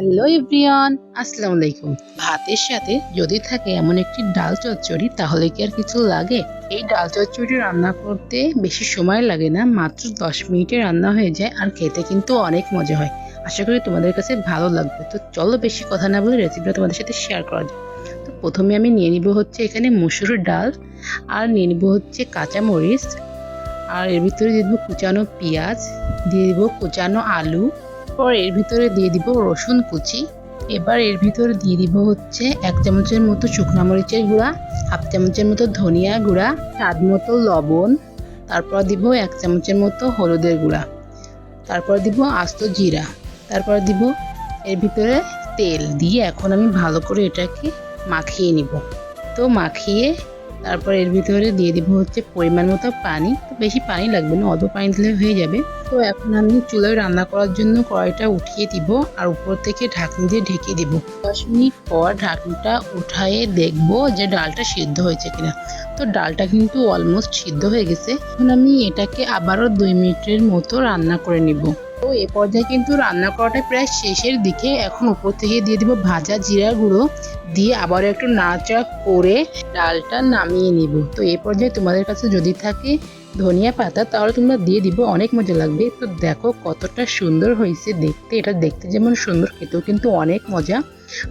Hello everyone, আসসালামু আলাইকুম। ভাতের সাথে যদি থাকে এমন একটি ডাল চচ্চড়ি তাহলে কি আর কিছু লাগে? এই ডাল চচ্চড়ি রান্না করতে বেশি সময় লাগে না, মাত্র 10 মিনিটে রান্না হয়ে যায় আর খেতে কিন্তু অনেক মজা হয়। আশা করি তোমাদের কাছে ভালো লাগবে। তো চলো বেশি কথা না বলে রেসিপিটা তোমাদের সাথে শেয়ার করা যাক। তো প্রথমে আমি নিয়ে নিব হচ্ছে এখানে মসুরের ডাল, আর নিয়ে নিব হচ্ছে কাঁচামরিচ, আর এর ভিতরে দিয়ে দিব কুচানো পেঁয়াজ, দিয়ে দিব কুচানো আলু, পর এর ভিতরে দিয়ে দিব রসুন কুচি। এবার এর ভিতরে দিয়ে দিব হচ্ছে 1 চামচের মতো শুকনো মরিচের গুঁড়া, 1/2 চামচের মতো ধনিয়া গুঁড়া, স্বাদ মতো লবণ, তারপর দিব 1 চামচের মতো হলুদের গুঁড়া, তারপর দিব আস্ত জিরা, তারপর দিব এর ভিতরে তেল দিয়ে এখন আমি ভালো করে এটাকে মাখিয়ে নিব। তো মাখিয়ে তারপর এর ভিতরে দিয়ে দিব হচ্ছে পরিমাণ মতো পানি। তো বেশি পানি লাগবে না, অল্প পানি দিলে হয়ে যাবে। তো এখন আমি চুলায় রান্না করার জন্য কড়াইটা উঠিয়ে দিব আর উপর থেকে ঢাকনি দিয়ে ঢেকে দিব। 10 মিনিট পর ঢাকনিটা উঠায়ে দেখব যে ডালটা সিদ্ধ হয়েছে কিনা। তো ডালটা কিন্তু অলমোস্ট সিদ্ধ হয়ে গেছে। এখন আমি এটাকে আবারও 2 মিনিটের মতো রান্না করে নিব। তো এ পর্যায়ে কিন্তু রান্না করাটা প্রায় শেষের দিকে। এখন উপর থেকে দিয়ে দিব ভাজা জিরার গুঁড়ো, দিয়ে আবার একটু নাড়াচাড়া করে ডালটা নামিয়ে নিব। তো এই পর্যায়ে তোমাদের কাছে যদি থাকে ধনিয়া পাতা তাহলে তোমরা দিয়ে দিব, অনেক মজা লাগবে। তো দেখো কতটা সুন্দর হয়েছে দেখতে। এটা দেখতে যেমন সুন্দর, খেতেও কিন্তু অনেক মজা।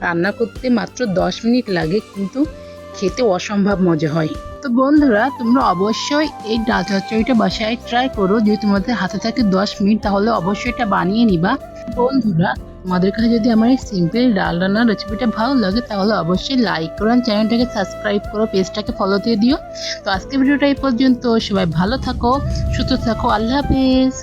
রান্না করতে মাত্র 10 মিনিট লাগে, কিন্তু খেতে অসম্ভব মজা হয়। তো বন্ধুরা, তোমরা অবশ্যই এই ডাল চচ্চড়িটা বাসায় ট্রাই করো। যদি তোমাদের হাতে থাকে 10 মিনিট তাহলে অবশ্যই এটা বানিয়ে নিবা। বন্ধুরা, তোমাদের কাছে যদি আমার এই সিম্পল ডাল রান্নার রেসিপিটা ভালো লাগে তাহলে অবশ্যই লাইক করো, চ্যানেলটাকে সাবস্ক্রাইব করো, পেজটাকে ফলো দিয়ে দিও। তো আজকের ভিডিওটা এই পর্যন্ত। সবাই ভালো থাকো, সুস্থ থাকো, আল্লাহ হাফেজ।